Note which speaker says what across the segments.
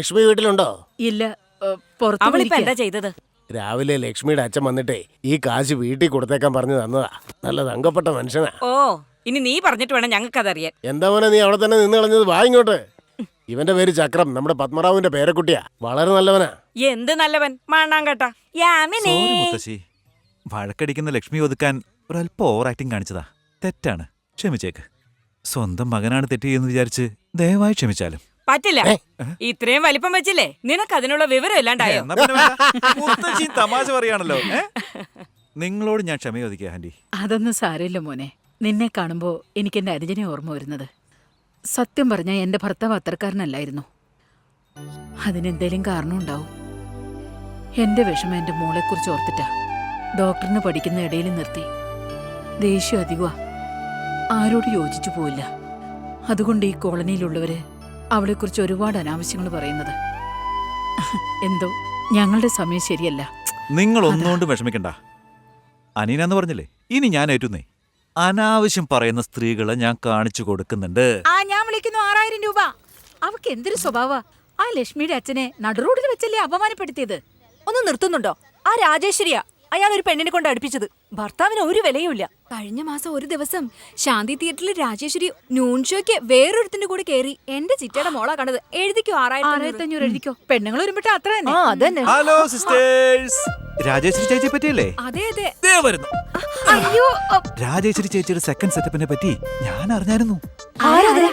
Speaker 1: ലക്ഷ്മി വീട്ടിലുണ്ടോ?
Speaker 2: ഇല്ല, പുറത്ത്
Speaker 3: എന്താ ചെയ്തത്?
Speaker 1: രാവിലെ ലക്ഷ്മിയുടെ അച്ഛൻ വന്നിട്ടേ ഈ കാശ് വീട്ടിൽ കൊടുത്തേക്കാൻ പറഞ്ഞു തന്നതാ. നല്ല തങ്കപ്പെട്ട മനുഷ്യനാ.
Speaker 3: ഓ, ഇനി നീ പറഞ്ഞിട്ട് വേണം ഞങ്ങൾക്ക് അതറിയാൻ.
Speaker 1: എന്താ മോനെ നീ അവിടെ തന്നെ നിന്ന് കളഞ്ഞത്? വാ ഇങ്ങോട്ട്. ഇവന്റെ പേര് ചക്രം, നമ്മുടെ പത്മറാവുവിന്റെ പേരക്കുട്ടിയാ. വളരെ നല്ലവനാ.
Speaker 3: എന്ത് നല്ലവൻ, മാണ്ണാങ്കേട്ടാ.
Speaker 4: മുത്തശ്ശി, വഴക്കടിക്കുന്ന ലക്ഷ്മി ഒതുക്കാൻ ഒരല്പം ഓവർ ആക്ടിങ് കാണിച്ചതാ. തെറ്റാണ്, ക്ഷമിച്ചേക്ക്. സ്വന്തം മകനാണ് തെറ്റിയെന്ന് വിചാരിച്ച് ദയവായി ക്ഷമിച്ചാലും.
Speaker 3: പറ്റില്ല. ഇത്രയും വലിപ്പം വെച്ചില്ലേ, നിനക്ക് അതിനുള്ള വിവരം ഇല്ലാണ്ടായോ?
Speaker 4: തമാശ പറയാണല്ലോ. നിങ്ങളോട് ഞാൻ ക്ഷമ ചോദിക്കുക ആന്റി.
Speaker 2: അതൊന്നും സാരമില്ല മോനെ. നിന്നെ കാണുമ്പോ എനിക്ക് എന്റെ അനുജനെ ഓർമ്മ വരുന്നത്. സത്യം പറഞ്ഞാൽ എന്റെ ഭർത്താവ് അത്രക്കാരനല്ലായിരുന്നു. അതിനെന്തേലും കാരണമുണ്ടാവും. എന്റെ വിഷമം എന്റെ മോളെക്കുറിച്ച് ഓർത്തിട്ടാ. ഡോക്ടറിന് പഠിക്കുന്ന ഇടയിൽ നിർത്തി. ദേഷ്യം അധികമാ. ആരോട് യോജിച്ചു പോയില്ല. അതുകൊണ്ട് ഈ കോളനിയിലുള്ളവര് അവളെക്കുറിച്ച് ഒരുപാട് അനാവശ്യങ്ങൾ പറയുന്നത്. എന്തോ ഞങ്ങളുടെ സമയം ശരിയല്ല.
Speaker 4: നിങ്ങൾ ഒന്നുകൊണ്ടും വിഷമിക്കണ്ട. അനീനാന്ന് പറഞ്ഞില്ലേ, ഇനി ഞാൻ ഏറ്റുന്നേ. അനാവശ്യം പറയുന്ന സ്ത്രീകളെ ഞാൻ കാണിച്ചു കൊടുക്കുന്നുണ്ട്.
Speaker 2: ഞാൻ വിളിക്കുന്നു 6000 രൂപ. അവക്ക് എന്തൊരു സ്വഭാവ. ആ ലക്ഷ്മിയുടെ അച്ഛനെ നടുറോഡിൽ വെച്ചല്ലേ അപമാനപ്പെടുത്തിയത്.
Speaker 5: ഒന്ന് നിർത്തുന്നുണ്ടോ? ആ രാജേശ്വരിയാ അയാൾ ഒരു പെണ്ണിനെ കൊണ്ട് അടുപ്പിച്ചത്. ഭർത്താവിന് ഒരു വിലയുമില്ല.
Speaker 6: കഴിഞ്ഞ മാസം ഒരു ദിവസം ശാന്തി തിയേറ്ററിൽ രാജേശ്വരി നൂൺ ഷോയ്ക്ക് വേറൊരുത്തിന്റെ കൂടെ കേറി. എന്റെ ചിറ്റയുടെ മോളാ കണ്ടത്. എഴുതിക്കോ
Speaker 2: 6500 എഴുതിക്കോ. പെണ്ണുങ്ങൾ വരുമ്പോഴേ അത്ര തന്നെ.
Speaker 5: അതന്നെ.
Speaker 4: ഹലോ സിസ്റ്റേഴ്സ്, രാജേശ്വരി ചേച്ചിയെ പറ്റിയല്ലേ?
Speaker 6: അതെ അതെ.
Speaker 4: ദേ വരുന്നു.
Speaker 6: അയ്യോ,
Speaker 4: രാജേശ്വരി ചേച്ചിയുടെ സെക്കൻഡ് സെറ്റപ്പിനെ പറ്റി ഞാൻ അറിഞ്ഞായിരുന്നു.
Speaker 6: ആരാ?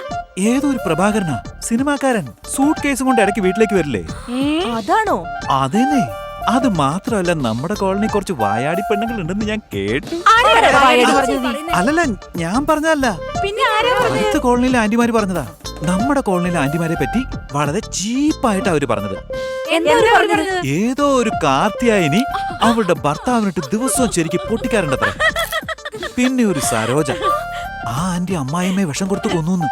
Speaker 4: ഏതോ ഒരു പ്രഭാകരനാ, സിനിമാക്കാരൻ. സൂട്ട് കേസ് കൊണ്ട് ഇടയ്ക്ക് വീട്ടിലേക്ക് വരില്ലേ?
Speaker 5: അതാണോ?
Speaker 4: അതേന്നെ. അത് മാത്രമല്ല, നമ്മുടെ കോളനി കുറച്ച് വായാടി പെണ്ണുങ്ങൾ ഉണ്ടെന്ന് ഞാൻ കേട്ടു. അല്ലല്ല, ഞാൻ പറഞ്ഞതല്ല,
Speaker 2: പിന്നെ
Speaker 4: അടുത്ത കോളനിയിലെ ആന്റിമാര് പറഞ്ഞതാ. നമ്മുടെ കോളനിയിലെ ആന്റിമാരെ പറ്റി വളരെ ചീപ്പായിട്ട് അവര് പറഞ്ഞത്. ഏതോ ഒരു കാർത്തിയായിനി അവളുടെ ഭർത്താവിനിട്ട് ദിവസവും ശരിക്ക് പൊട്ടിക്കാറുണ്ടത്ര. പിന്നെ ഒരു സരോജ, ആ ആന്റി അമ്മായിയമ്മയെ വിഷം കൊടുത്തു കൊന്നു.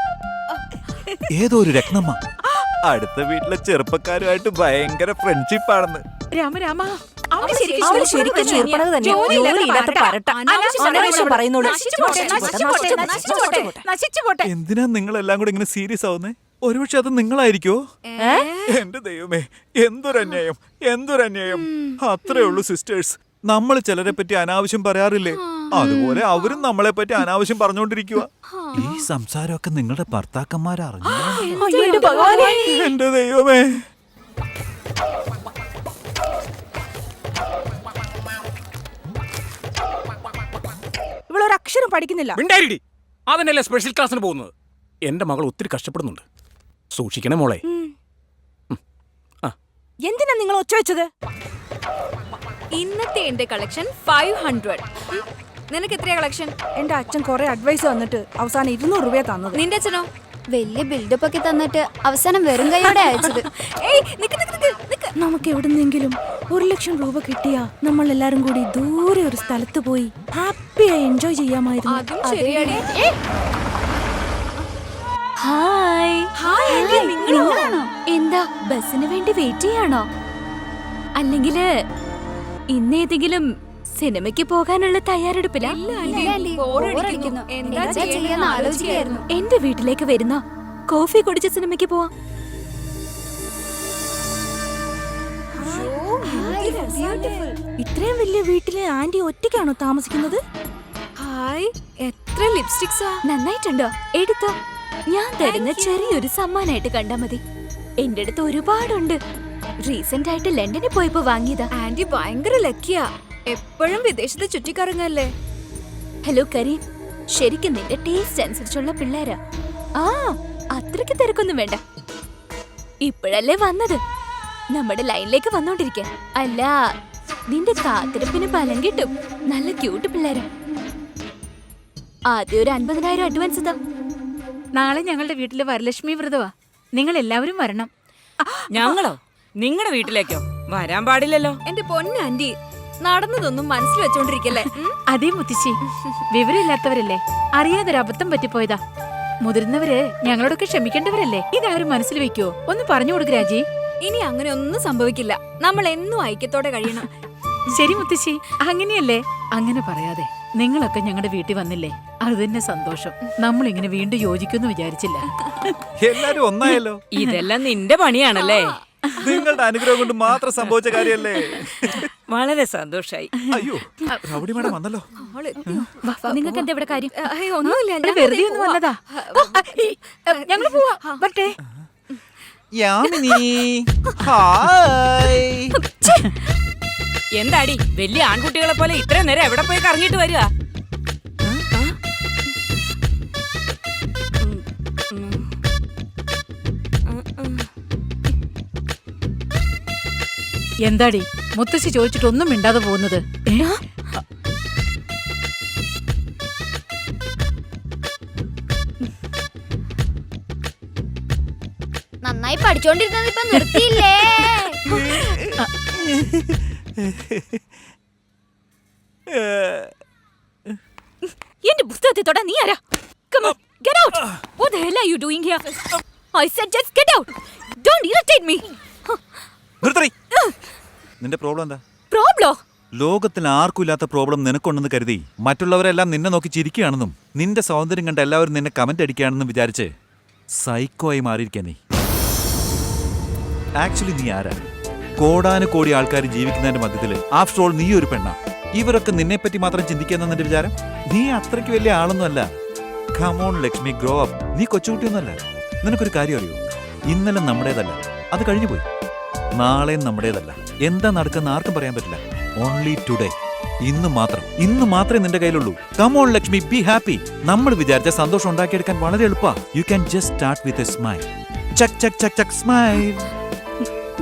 Speaker 4: ഏതോ ഒരു രത്നമ്മ അടുത്ത വീട്ടിലെ ചെറുപ്പക്കാരുമായിട്ട് ഭയങ്കര ഫ്രണ്ട്ഷിപ്പാണെന്ന്.
Speaker 2: രാമ
Speaker 5: അവള് ശരിക്കും ചെറുപ്പണത് തന്നെ. ജോലിയില്ലാത്ത പരട്ട. അനാവശ്യം പറയുന്നോളൂ.
Speaker 4: എന്തിനാ നിങ്ങൾ എല്ലാം കൂടെ ഇങ്ങനെ സീരിയസ് ആവുന്നേ? ഒരുപക്ഷെ അത് നിങ്ങളായിരിക്കോ? എന്റെ ദൈവമേ, എന്തൊരന്യായം, എന്തൊരന്യായം. അത്രേ ഉള്ളൂ സിസ്റ്റേഴ്സ്. നമ്മൾ ചിലരെ പറ്റി അനാവശ്യം പറയാറില്ലേ, അതുപോലെ അവരും നമ്മളെ പറ്റി അനാവശ്യം പറഞ്ഞുകൊണ്ടിരിക്കുക. ഈ സംസാരമൊക്കെ നിങ്ങളുടെ ഭർത്താക്കന്മാരറിഞ്ഞു. എന്റെ ദൈവമേ.
Speaker 5: ഇവളൊരക്ഷരം പഠിക്കുന്നില്ല.
Speaker 7: അതിനല്ലേ സ്പെഷ്യൽ ക്ലാസ്സിന് പോകുന്നത്. എന്റെ മകൾ ഒത്തിരി കഷ്ടപ്പെടുന്നുണ്ട്. സൂക്ഷിക്കണേ മോളെ.
Speaker 5: എന്തിനാ നിങ്ങൾ ഒച്ച വെച്ചത്?
Speaker 6: ഇന്നത്തെ എന്റെ കളക്ഷൻ 500. നിനക്ക് എത്രയാ കളക്ഷൻ?
Speaker 5: എന്റെ അച്ഛൻ കുറെ അഡ്വൈസ് തന്നിട്ട് അവസാനം 200 രൂപ തന്നത്.
Speaker 6: നിന്റെ അച്ഛനോ?
Speaker 8: വലിയ ബിൽഡപ്പ് ഒക്കെ തന്നിട്ട് അവസാനം വെറും കൈയോടെ അയച്ചത്.
Speaker 5: നമുക്ക് എവിടുന്നെങ്കിലും 1 ലക്ഷം രൂപ കിട്ടിയാ നമ്മൾ എല്ലാരും കൂടി ദൂരെ ഒരു സ്ഥലത്ത് പോയി ഹാപ്പിയായി എൻജോയ് ചെയ്യാമായിരുന്നു.
Speaker 6: അതും ശരിയാടി.
Speaker 8: ഹായ്.
Speaker 6: നിങ്ങളാണോ?
Speaker 8: എന്താ ബസ്സിന് വേണ്ടി വെയിറ്റ് ചെയ്യാണോ? അല്ലെങ്കില് ഇന്നേതെങ്കിലും സിനിമയ്ക്ക് പോകാനുള്ള തയ്യാറെടുപ്പില്ല?
Speaker 6: എന്താ ചെയ്യാന്ന് ആലോചിക്കായിരുന്നു.
Speaker 8: എന്റെ വീട്ടിലേക്ക് വരുന്നോ? കോഫി കുടിച്ച സിനിമയ്ക്ക് പോവാം.
Speaker 5: ഇത്രയും വലിയ വീട്ടിലെ ആന്റി ഒറ്റയ്ക്കാണോ താമസിക്കുന്നത്?
Speaker 6: ഹായ്, എത്ര ലിപ്സ്റ്റിക്സാ.
Speaker 8: നന്നായിട്ടുണ്ടോ? എടുത്തോ. ഞാൻ തരുന്ന ചെറിയൊരു സമ്മാനായിട്ട് കണ്ടാ മതി. എന്റെ അടുത്ത് ഒരുപാടുണ്ട്. റീസെന്റ് ആയിട്ട് ലണ്ടനിൽ പോയപ്പോ വാങ്ങിയതാ.
Speaker 6: ആന്റി ഭയങ്കര ലക്കിയാ. എപ്പോഴും വിദേശത്ത് ചുറ്റിക്കറങ്ങല്ലേ.
Speaker 8: ഹലോ കരീം, ശരിക്കും നിന്റെ ടേസ്റ്റ് അനുസരിച്ചുള്ള പിള്ളേരാ. ആ, അത്രയ്ക്ക് തിരക്കൊന്നും വേണ്ട. ഇപ്പോഴല്ലേ വന്നത്, നമ്മുടെ ലൈനിലേക്ക് വന്നോണ്ടിരിക്ക. അല്ല, നിന്റെ കാത്തിരിപ്പിന് ഫലം കിട്ടും. നല്ല ക്യൂട്ട് പിള്ളേരാ. ആദ്യം ഒരു 50,000 അഡ്വാൻസ് താ.
Speaker 2: നാളെ ഞങ്ങളുടെ വീട്ടില് വരലക്ഷ്മി വ്രതവാ. നിങ്ങൾ എല്ലാവരും വരണം.
Speaker 3: ഞങ്ങളോ? നിങ്ങളുടെ വീട്ടിലേക്കോ? വരാൻ പാടില്ലല്ലോ.
Speaker 6: എന്റെ പൊന്നാന്റി, നടന്നതൊന്നും മനസ്സിൽ വെച്ചോണ്ടിരിക്കല്ലേ.
Speaker 2: അതേ മുത്തശ്ശി, വിവരമില്ലാത്തവരല്ലേ, അറിയാതൊരു അബദ്ധം പറ്റിപ്പോയതാ. മുതിർന്നവര് ഞങ്ങളോടൊക്കെ ക്ഷമിക്കേണ്ടവരല്ലേ. ഇതാരും മനസ്സിൽ വെക്കോ? ഒന്ന് പറഞ്ഞു കൊടുക്ക് രാജി.
Speaker 6: ഇനി അങ്ങനെ ഒന്നും സംഭവിക്കില്ല. നമ്മൾ എന്നും ഐക്യത്തോടെ കഴിയണം.
Speaker 2: ശരി മുത്തശ്ശി, അങ്ങനെയല്ലേ? അങ്ങനെ പറയാതെ നിങ്ങളൊക്കെ ഞങ്ങളുടെ വീട്ടിൽ വന്നില്ലേ, അത് തന്നെ സന്തോഷം. നമ്മളിങ്ങനെ വീണ്ടും യോജിക്കുമെന്ന് വിചാരിച്ചില്ല.
Speaker 4: എല്ലാരും ഒന്നായല്ലോ.
Speaker 3: ഇതെല്ലാം നിന്റെ പണിയാണല്ലേ?
Speaker 4: നിങ്ങളുടെ അനുഗ്രഹം കൊണ്ട് മാത്രം സംഭവിച്ച കാര്യല്ലേ.
Speaker 3: വളരെ സന്തോഷായി.
Speaker 4: അയ്യോ, റൗഡി മാഡം വന്നല്ലോ.
Speaker 6: നിങ്ങൾക്ക് എന്താ ഇവിടെ കാര്യം? ഒന്നുമില്ല,
Speaker 2: ഇവിടെ വെറുതെ ഒന്ന് വന്നതാ. ഞങ്ങൾ പോവാ. വരട്ടെ.
Speaker 4: യാമിനി, ഹായ്.
Speaker 3: എന്താടി വലിയ ആൺകുട്ടികളെ പോലെ ഇത്രയും നേരം എവിടെ പോയി കറങ്ങിയിട്ട് വരിക?
Speaker 2: എന്താടി മുത്തശ്ശി ചോദിച്ചിട്ടൊന്നും മിണ്ടാതെ പോകുന്നത്?
Speaker 8: നന്നായി പഠിച്ചോണ്ടിരുന്നത് ഇപ്പൊ നിർത്തിയില്ലേ?
Speaker 6: എന്റെ പുസ്തകത്തെ തൊടാ നീ ആരാ? Come on, get out. What the hell are you doing here? I said just get out. Don't irritate me.
Speaker 4: നിർത്തടി. നിന്റെ പ്രോബ്ലം എന്താ?
Speaker 6: Problem?
Speaker 4: ലോകത്തിൽ ആർക്കും ഇല്ലാത്ത പ്രോബ്ലം നിനക്കുണ്ടെന്ന് കരുതി മറ്റുള്ളവരെല്ലാം നിന്നെ നോക്കി ചിരിക്കുകയാണെന്നും നിന്റെ സൗന്ദര്യം കണ്ട് എല്ലാവരും നിന്നെ കമന്റ് അടിക്കുകയാണെന്നും വിചാരിച്ച് സൈക്കോ ആയി മാറിയിരിക്കാൻ നീ. ആക്ച്വലി നീ ആരാ? കോടാനുകോടി ആൾക്കാർ ജീവിക്കുന്നതിന്റെ മധ്യത്തില് ആഫ്റ്റർ ഓൾ നീ ഒരു പെണ്ണാ. ഇവരൊക്കെ നിന്നെപ്പറ്റി മാത്രം ചിന്തിക്കുന്ന നിന്റെ വിചാരം? നീ അത്രയ്ക്ക് വലിയ ആളൊന്നും അല്ല. Come on Lakshmi, grow up. നീ കൊച്ചുകുട്ടിയൊന്നുമല്ല. നിനക്കൊരു കാര്യം അറിയോ? ഇന്നലെ നമ്മുടേതല്ല, അത് കഴിഞ്ഞു പോയി. നാളെയും നമ്മുടേതല്ല. എന്താ നടക്കുന്ന ആർക്കും പറയാൻ പറ്റില്ല. Only today. ഇന്ന് മാത്രമേ നിന്റെ കയ്യിലുള്ളൂ. Come on Lakshmi, be happy. നമ്മൾ വിചാരിച്ച സന്തോഷം ഉണ്ടാക്കിയെടുക്കാൻ വളരെ എളുപ്പ. You can just start with a smile. ചക് ചക് ചക് ചക് സ്മൈൽ.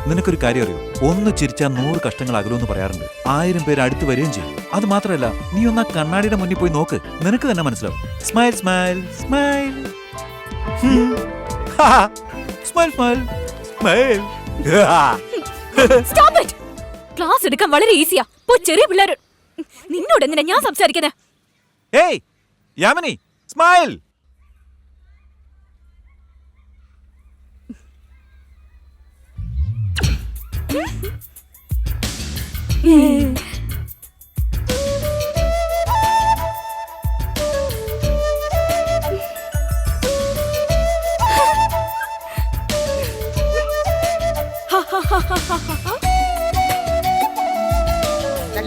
Speaker 4: നിനക്കൊരു കാര്യം അറിയോ? ഒന്ന് ചിരിച്ചാൽ 100 കഷ്ടങ്ങൾ അകലുമെന്ന് പറയാറുണ്ട്. 1000 പേര് അടുത്ത് വരികയും ചെയ്യും. അത് മാത്രമല്ല, നീ ഒന്ന് ആ കണ്ണാടിയുടെ മുന്നിൽ പോയി നോക്ക്, നിനക്ക് തന്നെ മനസ്സിലാവും. Smile smile smile smile smile smile.
Speaker 6: Stop it. Class എടുക്കാൻ വളരെ ഈസിയാ. പോയി ചെറിയ പിള്ളേർ. നിന്നോട് എന്തിനാ ഞാൻ സംസാരിക്കുന്നത്?
Speaker 4: ഏയ് Yamini, smile.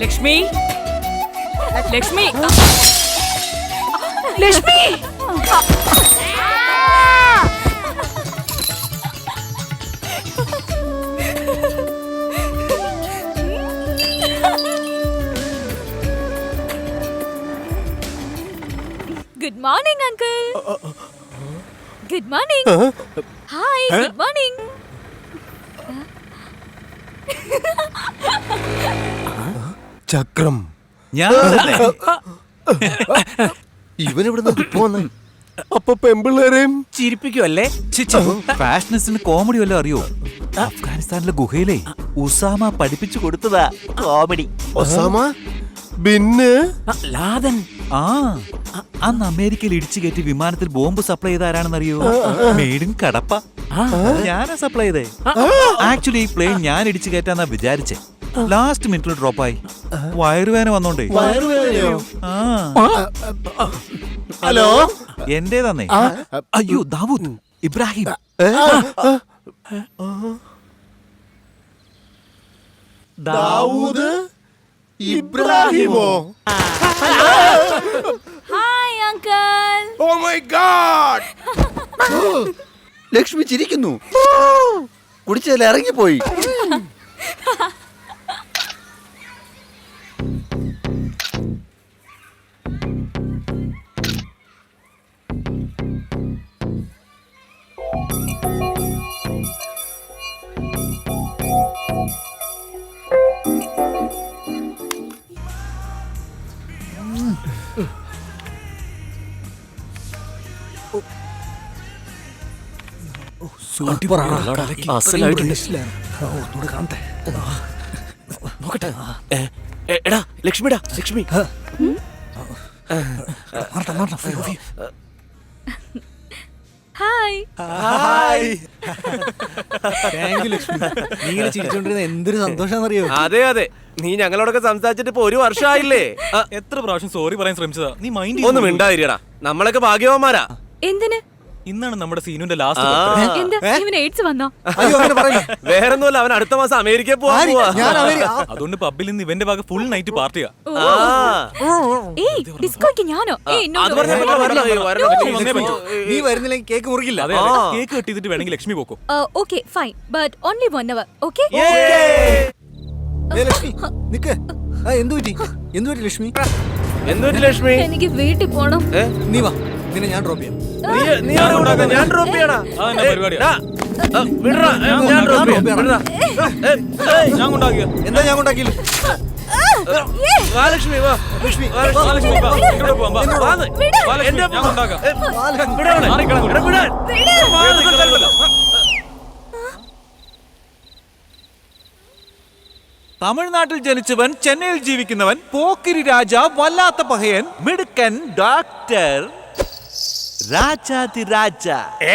Speaker 3: Lakshmi, Lakshmi,
Speaker 2: Lakshmi,
Speaker 6: Good morning, uncle. Good morning. Hi, good morning.
Speaker 1: ചക്രം.
Speaker 4: ഞാൻ
Speaker 1: ഇവനിവിടുന്ന് പോന്നെ. അപ്പൊ പെമ്പിള്ളേരെയും
Speaker 7: ചിരിപ്പിക്കുമല്ലേ?
Speaker 4: ഫാഷനിസ്റ്റിന് കോമഡി വല്ലതും അറിയോ? അഫ്ഗാനിസ്ഥാനിലെ ഗുഹയിലെ ഉസാമ പഠിപ്പിച്ചു കൊടുത്തതാ കോമഡി.
Speaker 1: Osama bin
Speaker 7: Laden.
Speaker 4: ആ, അന്ന് അമേരിക്കയിൽ ഇടിച്ചു കയറ്റി വിമാനത്തിൽ ബോംബ് സപ്ലൈ ചെയ്ത ആരാണെന്നറിയോ? മേഡും കടപ്പ. ഞാനാ സപ്ലൈ ചെയ്തേ. ആക്ച്വലി ഈ പ്ലെയിൻ ഞാൻ ഇടിച്ചു കയറ്റാന്നാ വിചാരിച്ചേ. ലാസ്റ്റ് മിനിറ്റിൽ ഡ്രോപ്പായി. വയറുവേന വന്നോണ്ടേ. ആ,
Speaker 1: ഹലോ,
Speaker 4: എന്റേതാന്നേ. അയ്യോ, ദാവൂദ് ഇബ്രാഹിം.
Speaker 1: ദാവൂദ് ഇബ്രാഹിമോ?
Speaker 6: Hi, uncle.
Speaker 1: Oh my god.
Speaker 9: Lakshmi ചിരിക്കുന്നു. കുടിച്ചതിൽ ഇറങ്ങിപ്പോയി. എടാ ലക്ഷ്മിടാ, ലക്ഷ്മി.
Speaker 8: ഹായ്.
Speaker 9: എന്തൊരു സന്തോഷാന്നറിയോ? അതെ അതെ, നീ ഞങ്ങളോടൊക്കെ സംസാരിച്ചിട്ട് ഇപ്പൊ 1 വർഷമായില്ലേ?
Speaker 4: എത്ര പ്രാവശ്യം സോറി പറയാൻ ശ്രമിച്ചതാ, നീ മൈൻഡ്
Speaker 9: ഒന്നും മിണ്ടാതിരിയടാ, നമ്മളൊക്കെ ഭാഗ്യവാന്മാരാ.
Speaker 8: എന്തിന്?
Speaker 4: ഇന്നാണ് നമ്മുടെ സീനുന്റെ ലാസ്റ്റ്.
Speaker 8: എന്താ ഇവന് എയ്ഡ്സ് വന്നോ?
Speaker 9: വേറൊന്നുമല്ല, അവൻ അടുത്ത മാസം അമേരിക്കയിൽ പോവാ.
Speaker 4: അതുകൊണ്ട് പബ്ബിൽ നിന്ന് ഇവന്റെ ഭാഗം ഫുൾ നൈറ്റ് പാർട്ടിയാ.
Speaker 8: ഏയ് ഡിസ്കോയ്ക്ക് ഞാനോ? ഏയ്
Speaker 9: അത് പറഞ്ഞ
Speaker 4: നീ വരുന്നില്ലെങ്കിൽ കേക്ക് മുറിക്കില്ല. അതെ, കേക്ക് കെട്ടിയിട്ട് വേണമെങ്കിൽ ലക്ഷ്മി പോക്കോ.
Speaker 8: Okay fine, but only 1 hour. Okay?
Speaker 9: എന്തുപറ്റി ലക്ഷ്മി?
Speaker 8: എനിക്ക് വീട്ടിൽ പോണം.
Speaker 9: നീ വാ, നിന്നെ ഞാൻ ഡ്രോപ്പ് ചെയ്യാം. ഞാൻ ഡ്രോപ്പ് ചെയ്യണോ?
Speaker 4: ഞാൻ കൊണ്ടാക്കിയ
Speaker 9: എന്താ ഞാൻ കൊണ്ടാക്കിയില്ല? വാ ലക്ഷ്മി, വാ ലക്ഷ്മി,
Speaker 4: തമിഴ്നാട്ടിൽ ജനിച്ചവൻ, ചെന്നൈയിൽ ജീവിക്കുന്നവൻ, പോക്കിരി രാജ, വല്ലാത്ത പഹയൻ, മിടുക്കൻ ഡോക്ടർ, രാജാതിരാജ.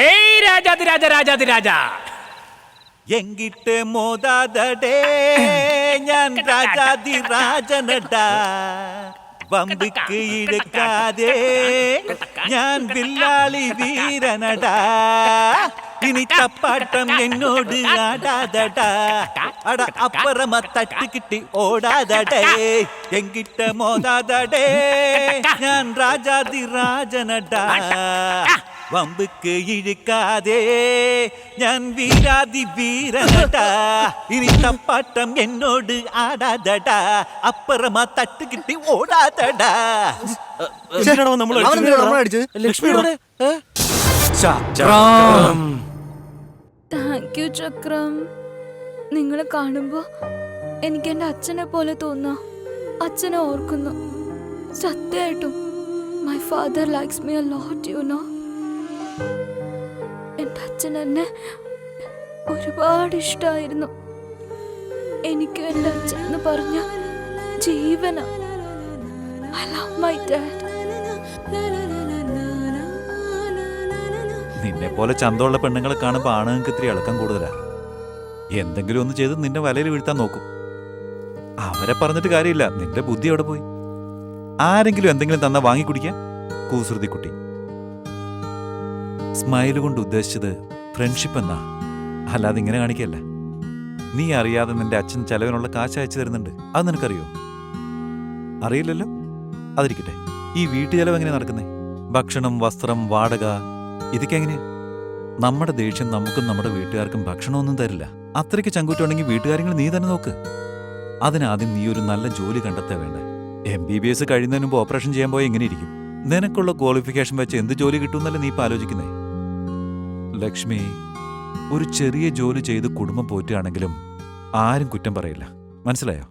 Speaker 7: ഏയ് രാജാതിരാജ രാജാതിരാജ,
Speaker 4: എങ്കിട്ട് മോതാതടേ ഞാൻ രാജാതിരാജനടാ, വമ്പിക്ക് ഇഴക്കാതെ ഞാൻ വില്ലാളി വീരനടാ, ഇനി തപ്പാട്ടം എന്നോട് ആടാതടാ, അട അപ്പുറമ തട്ടുകിട്ടി ഓടാതടേ, എങ്കിട്ട് മോതാതടേ ഞാൻ രാജാതിരാജനടാ, വമ്പുക്ക് ഇഴുക്കാതെ ഞാൻ വീരാതി വീരനടാ, ഇനി തപ്പാട്ടം എന്നോട് ആടാതടാ, അപ്പുറമ തട്ടുകിട്ടി ഓടാതടാ.
Speaker 9: ലക്ഷ്മിയുടെ
Speaker 8: താങ്ക് യു ചക്രം. നിങ്ങളെ കാണുമ്പോ എനിക്ക് എന്റെ അച്ഛനെ പോലെ തോന്നാ. അച്ഛനെ ഓർക്കുന്നു. സത്യമായിട്ടും my father likes me a lot, you know. എന്റെ അച്ഛൻ എന്നെ ഒരുപാട് ഇഷ്ടമായിരുന്നു. എനിക്ക് എന്റെ അച്ഛൻ എന്ന് പറഞ്ഞ ജീവന. I love my dad.
Speaker 4: നിന്നെ പോലെ ചന്തമുള്ള പെണ്ണുങ്ങളെ കാണുമ്പോൾ ആണുങ്ങൾക്ക് ഇത്തിരി ഇളക്കം കൂടുതലാ. എന്തെങ്കിലും ഒന്ന് ചെയ്ത് നിന്നെ വലയിൽ വീഴ്ത്താൻ നോക്കും. അവരെ പറഞ്ഞിട്ട് കാര്യമില്ല, നിന്റെ ബുദ്ധി എവിടെ പോയി? ആരെങ്കിലും എന്തെങ്കിലും തന്നാ വാങ്ങി കുടിക്കാൻ? കൂസൃതി കുട്ടി. സ്മൈല് കൊണ്ട് ഉദ്ദേശിച്ചത് ഫ്രണ്ട്ഷിപ്പ് എന്നാ, അല്ലാതെ ഇങ്ങനെ കാണിക്കല്ല. നീ അറിയാതെ നിന്റെ അച്ഛൻ ചെലവിനുള്ള കാശ് അയച്ചു തരുന്നുണ്ട്. അത് നിനക്കറിയോ? അറിയില്ലല്ലോ. അതിരിക്കട്ടെ, ഈ വീട്ടു ചെലവ് എങ്ങനെയാ നടക്കുന്നേ? ഭക്ഷണം, വസ്ത്രം, വാടക, ഇതൊക്കെ എങ്ങനെയാ? നമ്മുടെ ദേഷ്യം നമുക്കും നമ്മുടെ വീട്ടുകാർക്കും ഭക്ഷണമൊന്നും തരില്ല. അത്രയ്ക്ക് ചങ്കൂറ്റുണ്ടെങ്കിൽ വീട്ടുകാര്യങ്ങൾ നീ തന്നെ നോക്ക്. അതിനാദ്യം നീ ഒരു നല്ല ജോലി കണ്ടെത്താ വേണ്ടേ. MBBS കഴിയുന്നതിന് മുമ്പ് ഓപ്പറേഷൻ ചെയ്യാൻ പോയാൽ എങ്ങനെ ഇരിക്കും? നിനക്കുള്ള ക്വാളിഫിക്കേഷൻ വെച്ച് എന്ത് ജോലി കിട്ടുമെന്നല്ലേ നീ ഇപ്പം ആലോചിക്കുന്നേ? ലക്ഷ്മി, ഒരു ചെറിയ ജോലി ചെയ്ത് കുടുംബം പോറ്റുകയാണെങ്കിലും ആരും കുറ്റം പറയില്ല. മനസ്സിലായോ?